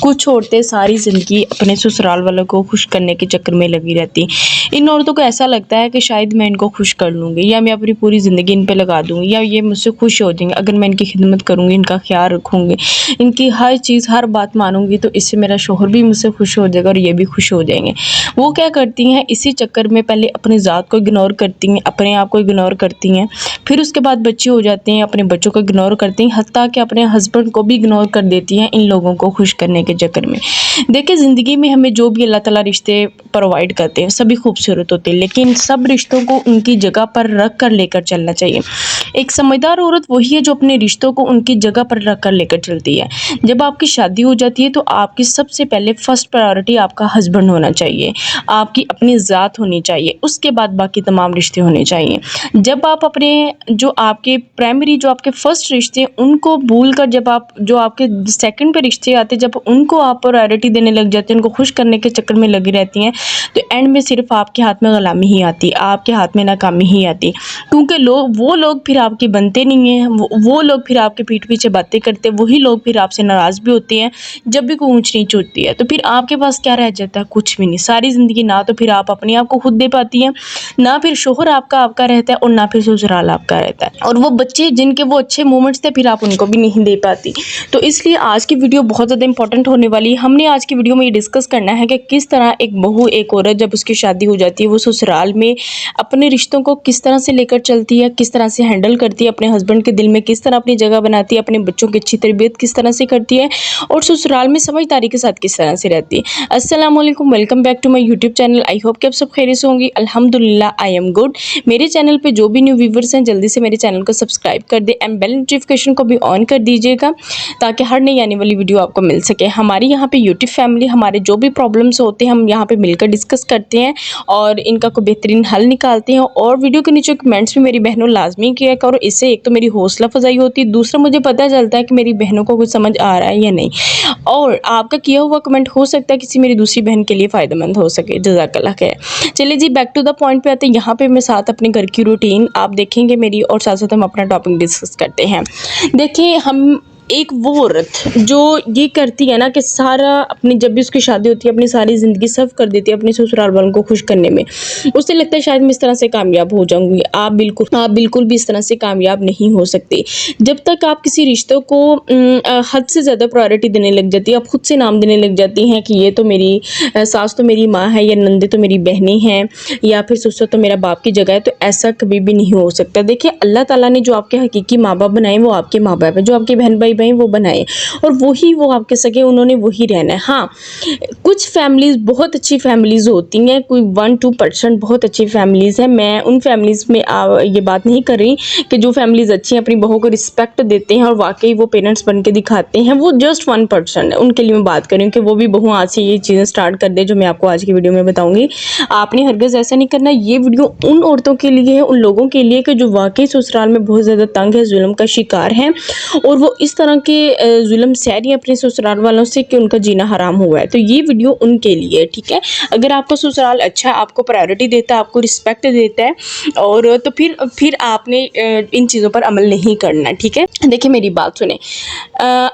कुछ औरतें सारी ज़िंदगी अपने ससुराल वालों को खुश करने के चक्कर में लगी रहती। इन औरतों को ऐसा लगता है कि शायद मैं इनको खुश कर लूँगी या मैं अपनी पूरी ज़िंदगी इन पे लगा दूँगी या ये मुझसे खुश हो जाएंगे अगर मैं इनकी खिदमत करूँगी, इनका ख्याल रखूँगी, इनकी हर चीज़ हर बात मानूँगी तो इससे मेरा शौहर भी मुझसे खुश हो जाएगा और ये भी खुश हो जाएंगे। वो क्या करती हैं, इसी चक्कर में पहले अपनी ज़ात को इग्नोर करती हैं, अपने आप को इग्नोर करती हैं, फिर उसके बाद बच्चे हो जाते हैं, अपने बच्चों को इग्नोर करती हैं, हत्ता कि अपने हस्बैंड को भी इग्नोर कर देती हैं इन लोगों को खुश करने के चक्कर में। देखिए, ज़िंदगी में हमें जो भी अल्लाह ताला रिश्ते प्रोवाइड करते हैं सभी खूबसूरत होते हैं, लेकिन सब रिश्तों को उनकी जगह पर रख कर लेकर चलना चाहिए। एक समझदार औरत वही है जो अपने रिश्तों को उनकी जगह पर रख कर लेकर चलती है। जब आपकी शादी हो जाती है तो आपकी सबसे पहले फर्स्ट प्रायोरिटी आपका हस्बैंड होना चाहिए, आपकी अपनी ज़ात होनी चाहिए, उसके बाद बाकी तमाम रिश्ते होने चाहिए। जब आप अपने जो आपके प्राइमरी जो आपके फर्स्ट रिश्ते हैं उनको भूल कर जब आप जो आपके सेकंड पे रिश्ते आते हैं, जब उनको आप प्रायोरिटी देने लग जाते हैं, उनको खुश करने के चक्कर में लगी रहती हैं, तो एंड में सिर्फ आपके हाथ में गुलामी ही आती, आपके हाथ में नाकामी ही आती। क्योंकि वो लोग फिर आपके बनते नहीं हैं, वो लोग फिर आपके पीठ पीछे बातें करते हैं, वही लोग फिर आपसे नाराज़ भी होते हैं जब भी कोई ऊंच नीच होती है। तो फिर आपके पास क्या रह जाता है? कुछ भी नहीं। सारी ज़िंदगी ना तो फिर आप अपने आप को खुद दे पाती हैं, ना फिर शोहर आपका रहता है और ना फिर ससुराल आपका रहता है, और वो बच्चे जिनके वो अच्छे मोमेंट्स थे फिर आप उनको भी नहीं दे पाती। तो इसलिए आज की वीडियो बहुत ज़्यादा इंपॉर्टेंट होने वाली है। हमने आज की वीडियो में ये डिस्कस करना है कि किस तरह एक बहू, एक औरत जब उसकी शादी हो जाती है वो ससुराल में अपने रिश्तों को किस तरह से लेकर चलती है, किस तरह से हैंडल करती है, अपने हस्बैंड के दिल में किस तरह अपनी जगह बनाती है, अपने बच्चों की अच्छी तरबियत किस तरह से करती है और ससुराल में समझदारी के साथ किस तरह से रहती है। अस्सलाम वालेकुम, welcome back to my YouTube channel. I hope कि आप सब खैरियत से होंगी। अल्हम्दुलिल्लाह आई एम गुड। मेरे चैनल पे जो भी न्यू व्यूवर्स हैं जल्दी से मेरे चैनल को सब्सक्राइब कर दे एंड बेल नोटिफिकेशन को भी ऑन कर दीजिएगा ताकि हर नई आने वाली वीडियो आपको मिल सके। हमारी यहाँ पे यूट्यूब फैमिली हमारे जो भी प्रॉब्लम्स होते हैं हम यहाँ पे मिलकर डिस्कस करते हैं और इनका कोई बेहतरीन हल निकालते हैं। और वीडियो के नीचे कमेंट्स भी मेरी बहनों लाजमी किया करो, इससे एक तो मेरी हौसला अफजाई होती है, दूसरा मुझे पता चलता है कि मेरी बहनों को कुछ समझ आ रहा है या नहीं, और आपका किया हुआ कमेंट हो सकता है किसी मेरी दूसरी बहन के लिए फ़ायदेमंद हो सके। जज़ाकल्लाह खैर। चलिए जी, बैक टू द पॉइंट पे आते हैं। यहाँ पे मैं साथ अपने घर की रूटीन आप देखेंगे मेरी, और साथ साथ हम अपना टॉपिक डिस्कस करते हैं। देखिए, हम एक वो औरत जो ये करती है ना कि सारा अपनी जब भी उसकी शादी होती है अपनी सारी ज़िंदगी सर्व कर देती है अपने ससुराल वालों को खुश करने में, उसे लगता है शायद मैं इस तरह से कामयाब हो जाऊंगी। आप बिल्कुल भी इस तरह से कामयाब नहीं हो सकते। जब तक आप किसी रिश्तों को हद से ज़्यादा प्रायोरिटी देने लग जाती है, आप खुद से नाम देने लग जाती हैं कि ये तो मेरी सास तो मेरी माँ है, या नंदे तो मेरी बहनें हैं, या फिर ससुर तो मेरा बाप की जगह है, तो ऐसा कभी भी नहीं हो सकता। देखिए, अल्लाह ताला ने जो आपके हकीकी माँ बाप बनाए वो आपके माँ बाप है, जो आपके बहन भाई वो बनाए और वो आपके सके, उन्होंने वही रहना है। हाँ, कुछ फैमिलीज बहुत अच्छी फैमिलीज होती हैं, कोई 1-2% बहुत अच्छी फैमिलीज हैं। मैं उन फैमिलीज में ये बात नहीं कर रही कि जो फैमिलीज अच्छी हैं अपनी बहू को रिस्पेक्ट देते हैं और वाकई वो पेरेंट्स बन के दिखाते हैं, वो जस्ट 1% है। उनके लिए मैं बात कर रही हूँ कि वो भी बहू आज से ये चीज़ें स्टार्ट कर दे जो मैं आपको आज की वीडियो में बताऊंगी। आपने हरगिज़ ऐसा नहीं करना। ये वीडियो उन औरतों के लिए है, उन लोगों के लिए कि जो वाकई ससुराल में बहुत ज़्यादा तंग है, जुल्म का शिकार है और वो इस तरह के जुल्म सह रही है अपने ससुराल वालों से कि उनका जीना हराम हुआ है। तो ये वीडियो उनके लिए, ठीक है। अगर आपका ससुराल अच्छा है, आपको प्रायोरिटी देता है, आपको रिस्पेक्ट देता है, और तो फिर आपने इन चीज़ों पर अमल नहीं करना, ठीक है। देखिए, मेरी बात सुने।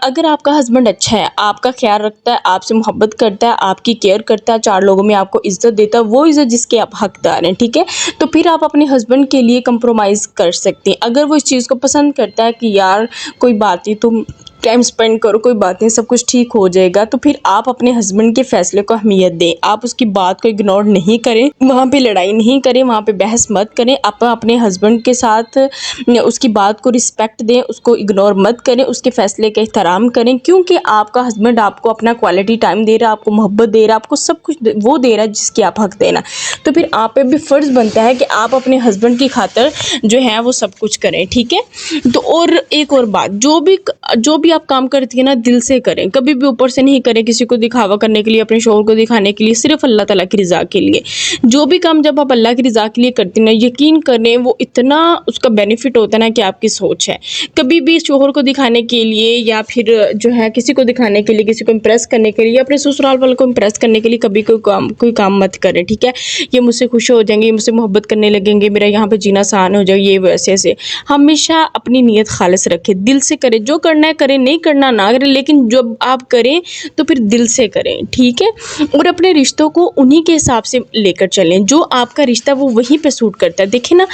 अगर आपका हस्बैंड अच्छा है, आपका ख्याल रखता है, आपसे मोहब्बत करता है, आपकी केयर करता है, 4 लोगों में आपको इज्जत देता है, वो इज्जत जिसके आप हकदार हैं, ठीक है, तो फिर आप अपने हस्बैंड के लिए कंप्रोमाइज़ कर सकते हैं। अगर वो इस चीज़ को पसंद करता है कि यार कोई बात नहीं, तुम टाइम स्पेंड करो, कोई बात नहीं, सब कुछ ठीक हो जाएगा, तो फिर आप अपने हस्बैंड के फैसले को अहमियत दें। आप उसकी बात को इग्नोर नहीं करें, वहाँ पे लड़ाई नहीं करें, वहाँ पे बहस मत करें। आप अपने हस्बैंड के साथ उसकी बात को रिस्पेक्ट दें, उसको इग्नोर मत करें, उसके फैसले का एहतराम करें, क्योंकि आपका हस्बैंड आपको अपना क्वालिटी टाइम दे रहा है, आपको मोहब्बत दे रहा है, आपको सब कुछ वो दे रहा है जिसकी आप हक देना। तो फिर आप पे भी फ़र्ज़ बनता है कि आप अपने हस्बैंड की खातिर जो है वो सब कुछ करें, ठीक है। तो और एक और बात, जो भी आप काम करती है ना, दिल से करें, कभी भी ऊपर से नहीं करें किसी को दिखावा करने के लिए, अपने शौहर को दिखाने के लिए, सिर्फ अल्लाह ताला की रज़ा के लिए। जो भी काम जब आप अल्लाह की रज़ा के लिए करती ना, यकीन करें वो इतना उसका बेनिफिट होता है ना कि आपकी सोच है। कभी भी शौहर को दिखाने के लिए या फिर जो है किसी को दिखाने के लिए, किसी को इम्प्रेस करने के लिए, अपने ससुराल वालों को इम्प्रेस करने के लिए कभी कोई काम मत करें, ठीक है। ये मुझसे खुश हो जाएंगे, मुझसे मोहब्बत करने लगेंगे, मेरा यहाँ पर जीना आसान हो जाएगा, ये वैसे ऐसे। हमेशा अपनी नीयत खालिस रखें, दिल से करें, जो करना है करें, کریں, نہیں کرنا نہ کریں, لیکن جب آپ کریں تو پھر دل سے کریں, ٹھیک ہے. اور اپنے رشتوں کو انہی کے حساب سے لے کر چلیں, جو آپ کا رشتہ وہ وہیں پہ سوٹ کرتا ہے. دیکھیں نا,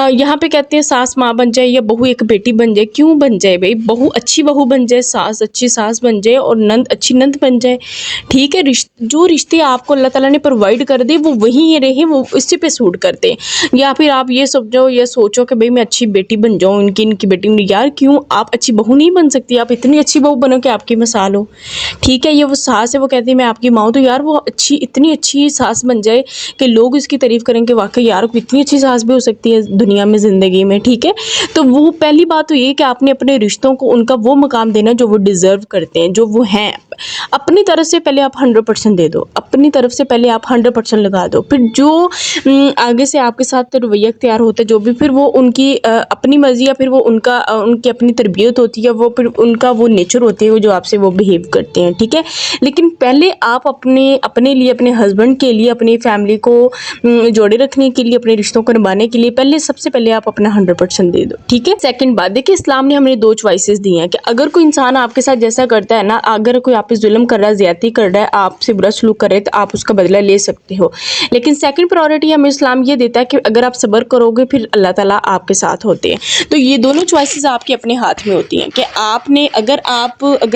یہاں پہ کہتے ہیں ساس ماں بن جائے یا بہو ایک بیٹی بن جائے. کیوں بن جائے بھائی؟ بہو اچھی بہو بن جائے, ساس اچھی ساس بن جائے, اور نند اچھی نند بن جائے, ٹھیک ہے. جو رشتے آپ کو اللہ تعالیٰ نے پرووائڈ کر دے وہ وہیں رہے, وہ اسی پہ سوٹ کرتے ہیں. یا پھر آپ یہ سمجھو یا سوچو کہ بھئی میں اچھی بیٹی بن جاؤں, ان کی بیٹی. یار کیوں آپ اچھی بہو نہیں بن سکتی؟ آپ اتنی اچھی بہو بنو کہ آپ کی مثال ہو, ٹھیک ہے. یہ وہ ساس ہے, وہ کہتی ہے میں آپ کی ماں ہوں, تو یار وہ اتنی اچھی ساس بن جائے کہ لوگ اس کی تعریف کریں کہ واقعی یار اتنی اچھی ساس بھی ہو سکتی ہے دنیا میں, زندگی میں, ٹھیک ہے. تو وہ پہلی بات تو یہ کہ آپ نے اپنے رشتوں کو ان کا وہ مقام دینا جو وہ ڈیزرو کرتے ہیں, جو وہ ہیں. اپنی طرف سے پہلے آپ 100% دے دو, اپنی طرف سے پہلے آپ 100% لگا دو. پھر جو آگے سے آپ کے ساتھ رویہ اختیار ہوتا ہے جو بھی, پھر وہ ان کی اپنی مرضی, یا پھر وہ ان کی اپنی تربیت ہوتی ہے, وہ پھر ان کا وہ نیچر ہوتی ہے, وہ جو آپ سے وہ بہیو کرتے ہیں, ٹھیک ہے. لیکن پہلے آپ اپنے لیے, اپنے ہسبینڈ کے لیے, اپنی فیملی کو جوڑے رکھنے کے لیے, اپنے رشتوں کو نبھانے کے لیے سب سے پہلے آپ اپنا 100% دے دو, ٹھیک ہے. سیکنڈ بات, دیکھیں اسلام نے ہمیں 2 چوائسیز دی ہیں کہ اگر کوئی انسان آپ کے ساتھ جیسا کرتا ہے نا, اگر کوئی آپ پہ ظلم کر رہا ہے, زیادتی کر رہا ہے, آپ سے برا سلوک کر رہے, تو آپ اس کا بدلہ لے سکتے ہو. لیکن سیکنڈ پرائورٹی ہمیں اسلام یہ دیتا ہے کہ اگر آپ صبر کرو گے پھر اللہ تعالیٰ آپ کے ساتھ ہوتے ہیں. تو یہ دونوں چوائسیز آپ کے اپنے ہاتھ میں ہوتی ہیں کہ آپ نے اگر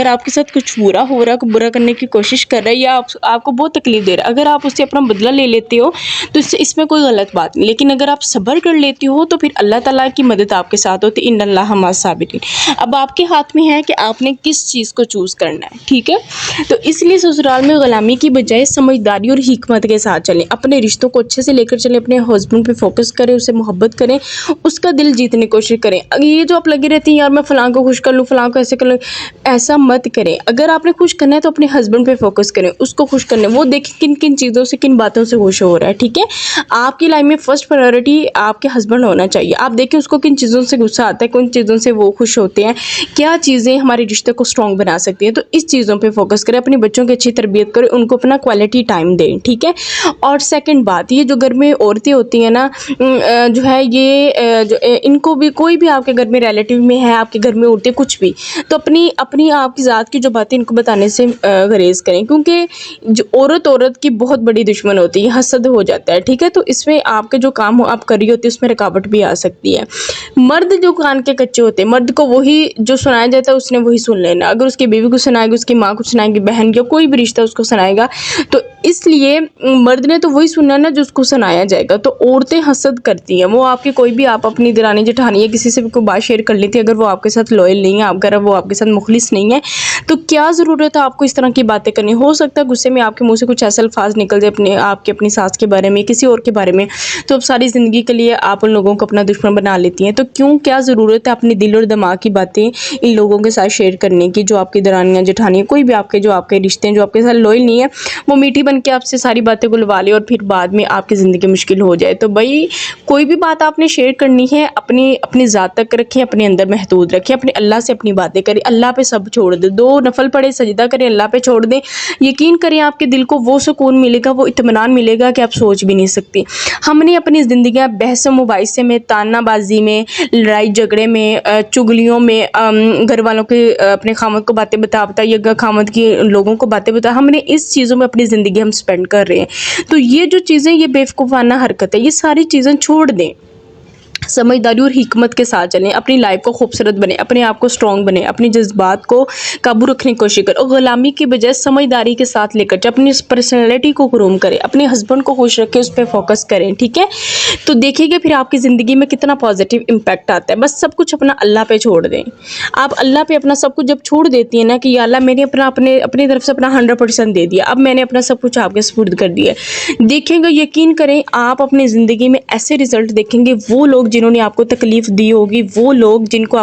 آپ کے ساتھ کچھ برا ہو رہا ہے, برا کرنے کی کوشش کر رہا ہے, یا آپ کو بہت تکلیف دے رہا ہے, اگر آپ اس سے اپنا بدلہ لے لیتے ہو تو اس میں کوئی غلط بات نہیں. لیکن اگر آپ صبر کر لیتے ہو تو پھر اللہ تعالیٰ کی مدد آپ کے ساتھ ہوتی ہے. ان اللہ مع الصابرین. اب آپ کے ہاتھ میں ہے کہ آپ نے کس چیز کو چوز کرنا ہے, ٹھیک ہے. تو اس لیے سسرال میں غلامی کی بجائے سمجھداری اور حکمت کے ساتھ چلیں, اپنے رشتوں کو اچھے سے لے کر چلیں, اپنے ہسبینڈ پہ فوکس کریں, اسے محبت کریں, اس کا دل جیتنے کی کوشش کریں. یہ جو آپ لگے رہتی ہیں یار میں فلاں کو خوش کر لوں, فلاں کو ایسے کر لوں, ایسا مت کریں. اگر آپ نے خوش کرنا ہے تو اپنے ہسبینڈ پہ فوکس کریں, اس کو خوش کرنے, وہ دیکھیں کن کن چیزوں سے, کن باتوں سے خوش ہو رہا ہے, ٹھیک ہے. آپ کی لائف میں فرسٹ پرائورٹی آپ کے ہسبینڈ ہونا چاہیے. آپ دیکھیں اس کو کن چیزوں سے غصہ آتا ہے, کن چیزوں سے وہ خوش ہوتے ہیں, کیا چیزیں ہمارے رشتے کو اسٹرانگ بنا سکتی ہیں. تو اس چیزوں پہ فوکس کریں, اپنے بچوں کی اچھی تربیت کریں, ان کو اپنا کوالٹی ٹائم دیں, ٹھیک ہے. اور سیکنڈ بات, یہ جو گھر میں عورتیں ہوتی ہیں نا, جو ہے یہ ان کو بھی, کوئی بھی آپ کے گھر میں ریلیٹیو میں ہے, آپ کے گھر میں عورتیں کچھ بھی, تو اپنی آپ کی ذات کی جو باتیں ان کو بتانے سے گریز کریں, کیونکہ جو عورت کی بہت بڑی دشمن ہوتی ہے, حسد ہو جاتا ہے, ٹھیک ہے. تو اس میں آپ کے جو کام آپ کر رہی ہوتی ہے اس میں رکاوٹ بھی آ سکتی ہے. مرد جو کان کے کچے ہوتے ہیں, مرد کو وہی جو سنایا جاتا ہے اس نے وہی سن لینا. اگر اس کی بیوی کو سنائے گا, اس کی ماں کو سنائے گی, بہن یا کوئی بھی رشتہ اس کو سنائے گا, تو اس لیے مرد نے تو وہی سننا نا جو اس کو سنایا جائے گا. تو عورتیں حسد کرتی ہیں, وہ آپ کی کوئی بھی, آپ اپنی درانی جٹھانی ہے کسی سے بھی کوئی بات شیئر کر لیتی ہے, اگر وہ آپ کے ساتھ لوئل نہیں ہے, اگر وہ آپ کے ساتھ مخلص نہیں ہے, تو کیا ضرورت ہے آپ کو اس طرح کی باتیں کرنی. ہو سکتا ہے غصے میں آپ کے منہ سے کچھ ایسے الفاظ نکل جائے اپنی ساس کے بارے میں, کسی اور کے بارے میں, تو اب ساری زندگی کے لیے آپ ان لوگوں کو اپنا دشمن بنا لیتی ہیں. تو کیا ضرورت ہے اپنی دل اور دماغ کی باتیں ان لوگوں کے ساتھ شیئر کرنے کی, جو آپ کی درانیاں جٹھانیاں, کوئی بھی جو آپ کے رشتے ہیں, جو آپ کے ساتھ لوئل نہیں ہے, وہ میٹھی بن کے آپ سے ساری باتیں کو لوا لے اور پھر بعد میں آپ کی زندگی مشکل ہو جائے. تو بھائی کوئی بھی بات آپ نے شیئر کرنی ہے اپنی ذات تک رکھیں, اپنے اندر محدود رکھیں, اپنے اللہ سے اپنی باتیں کریں, اللہ پہ سب چھوڑ دیں, 2 نفل پڑھے, سجدہ کریں, اللہ پہ چھوڑ دیں. یقین کریں آپ کے دل کو وہ سکون ملے گا, وہ اطمینان ملے گا کہ آپ سوچ بھی نہیں سکتے. ہم نے اپنی زندگیاں بحث و مباحثے میں, تانا بازی میں, لڑائی جھگڑے میں, چگلیوں میں, گھر والوں کے اپنے خامد کو باتیں بتا یا خامد کی لوگوں کو باتیں بتا, ہم نے اس چیزوں میں اپنی زندگی ہم سپینڈ کر رہے ہیں. تو یہ جو چیزیں, یہ بیوقوفانہ حرکت ہے, یہ ساری چیزیں چھوڑ دیں, سمجھداری اور حکمت کے ساتھ چلیں, اپنی لائف کو خوبصورت بنیں, اپنے آپ کو اسٹرانگ بنیں, اپنی جذبات کو قابو رکھنے کی کوشش کریں, اور غلامی کی بجائے سمجھداری کے ساتھ لے کر اپنی پرسنالٹی کو گروم کریں, اپنے ہسبینڈ کو خوش رکھیں, اس پہ فوکس کریں, ٹھیک ہے. تو دیکھیں گے پھر آپ کی زندگی میں کتنا پازیٹیو امپیکٹ آتا ہے. بس سب کچھ اپنا اللہ پہ چھوڑ دیں. آپ اللہ پہ اپنا سب کچھ جب چھوڑ دیتی ہیں نا کہ یا اللہ میں نے اپنی طرف سے اپنا 100% دے دیا, اب میں نے اپنا سب کچھ آپ کے سپرد کر دیا, دیکھیں گے, یقین کریں آپ اپنی زندگی میں ایسے رزلٹ دیکھیں گے. وہ لوگ جنہوں نے آپ کو تکلیف دی ہوگی, وہ لوگ جن کو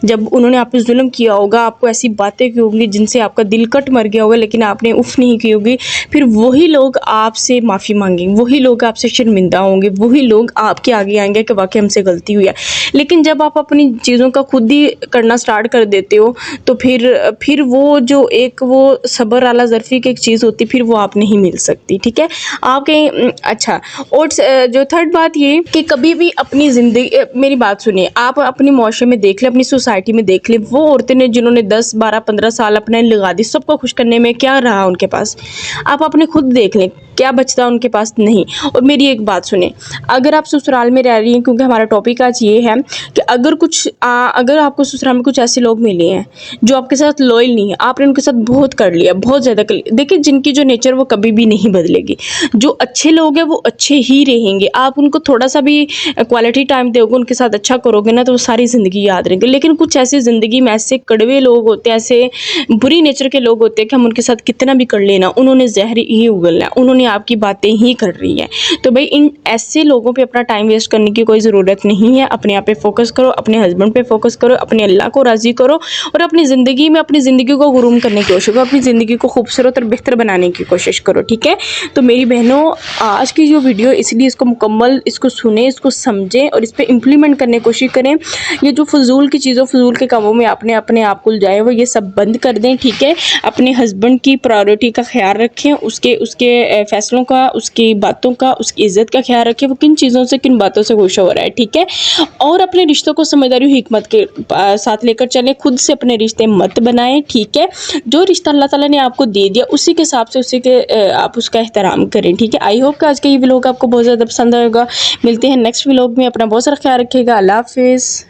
جب انہوں نے آپ پہ ظلم کیا ہوگا, آپ کو ایسی باتیں کی ہوگی جن سے آپ کا دل کٹ مر گیا ہوگا, لیکن آپ نے اف نہیں کی ہوگی, پھر وہی لوگ آپ سے معافی مانگیں گے, وہی لوگ آپ سے شرمندہ ہوں گے, وہی لوگ آپ کے آگے آئیں گے کہ واقعی ہم سے غلطی ہوئی ہے. لیکن جب آپ اپنی چیزوں کا خود ہی کرنا سٹارٹ کر دیتے ہو تو پھر وہ جو ایک وہ صبر اعلیٰ ظرفی کی ایک چیز ہوتی, پھر وہ آپ نہیں مل سکتی, ٹھیک ہے. آپ کہیں اچھا. اور جو تھرڈ بات یہ کہ کبھی بھی اپنی ज़िंदगी मेरी बात सुनिए, आप अपने मुआशरे में देख लें, अपनी सोसाइटी में देख लें, वो औरतें ने जिन्होंने 10, 12, 15 साल अपने लगा दी, सबको खुश करने में क्या रहा उनके पास? आप अपने खुद देख लें, क्या बचता उनके पास? नहीं। और मेरी एक बात सुने, अगर आप ससुराल में रह रही हैं, क्योंकि हमारा टॉपिक आज ये है कि अगर आपको ससुराल में कुछ ऐसे लोग मिले हैं जो आपके साथ लॉयल नहीं है, आपने उनके साथ बहुत कर लिया, बहुत ज़्यादा कर लिया, देखिए जिनकी जो नेचर वो कभी भी नहीं बदलेगी। जो अच्छे लोग हैं वो अच्छे ही रहेंगे, आप उनको थोड़ा सा भी क्वालिटी टाइम दोगे, उनके साथ अच्छा करोगे ना, तो वो सारी ज़िंदगी याद रहेंगे। लेकिन कुछ ऐसी ज़िंदगी में ऐसे कड़वे लोग होते हैं, ऐसे बुरी नेचर के लोग होते हैं कि हम उनके साथ कितना भी कर लेना, उन्होंने जहर ही उगलना है, उन्होंने आपकी बातें ही कर रही है। तो भाई इन ऐसे लोगों पे अपना टाइम वेस्ट करने की कोई ज़रूरत नहीं है। अपने आप पे फोकस करो, अपने हस्बैंड पे फोकस करो, अपने अल्लाह को राज़ी करो और अपनी ज़िंदगी में अपनी ज़िंदगी को गुरूम करने की कोशिश करो, अपनी ज़िंदगी को खूबसूरत और बेहतर बनाने की कोशिश करो, ठीक है। तो मेरी बहनों, आज की जो वीडियो, इसलिए इसको मुकम्मल इसको सुने, इसको समझें और इस पर इम्प्लीमेंट करने की कोशिश करें। ये जो फजूल की चीज़ों, फजूल के कामों में आपने अपने आप को उलझाए हो, ये सब बंद कर दें, ठीक है। अपने हस्बैंड की प्रायोरिटी का ख्याल रखें, उसके फैसलों का, उसकी बातों का, उसकी इज़्ज़त का ख्याल रखें, वो किन चीज़ों से, किन बातों से खुश हो रहा है, ठीक है। और अपने रिश्तों को समझदारी और हिकमत के साथ लेकर चलें, खुद से अपने रिश्ते मत बनाएं, ठीक है। जो रिश्ता अल्लाह ताला ने आपको दे दिया उसी के हिसाब से आप उसका एहतराम करें, ठीक है। आई होप कि आज का ये व्लॉग आपको बहुत ज़्यादा पसंद आएगा। मिलते हैं नेक्स्ट व्लॉग में, अपना बहुत सारा ख्याल रखिएगा। अल्लाह हाफिज़।